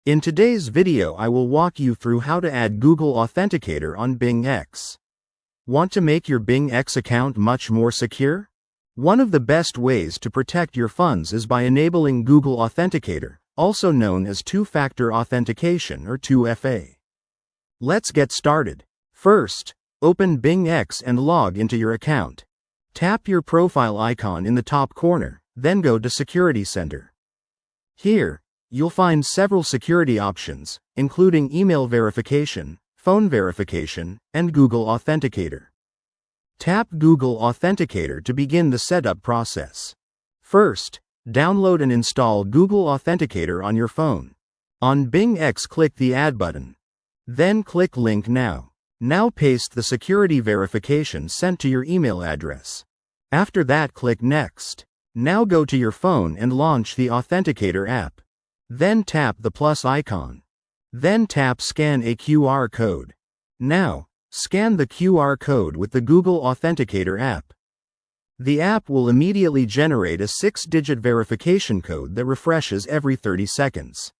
In today's video I will walk you through how to add Google Authenticator on BingX. Want to make your BingX account much more secure? One of the best ways to protect your funds is by enabling Google Authenticator, also known as two-factor authentication or 2FA. Let's get started. First, open BingX and log into your account. Tap your profile icon in the top corner, then go to Security Center. Here, you'll find several security options, including email verification, phone verification, and Google Authenticator. Tap Google Authenticator to begin the setup process. First, download and install Google Authenticator on your phone. On BingX, click the Add button. Then click Link Now. Now paste the security verification sent to your email address. After that, click Next. Now go to your phone and launch the Authenticator app. Then tap the plus icon. Then tap Scan a QR code. Now, scan the QR code with the Google Authenticator app. The app will immediately generate a 6-digit verification code that refreshes every 30 seconds.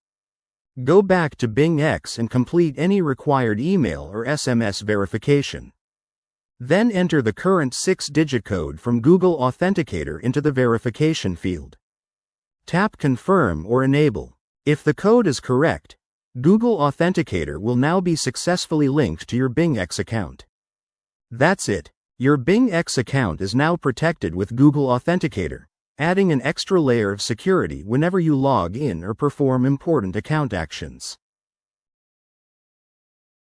Go back to BingX and complete any required email or SMS verification. Then enter the current 6-digit code from Google Authenticator into the verification field. Tap Confirm or Enable. If the code is correct, Google Authenticator will now be successfully linked to your BingX account. That's it. Your BingX account is now protected with Google Authenticator, adding an extra layer of security whenever you log in or perform important account actions.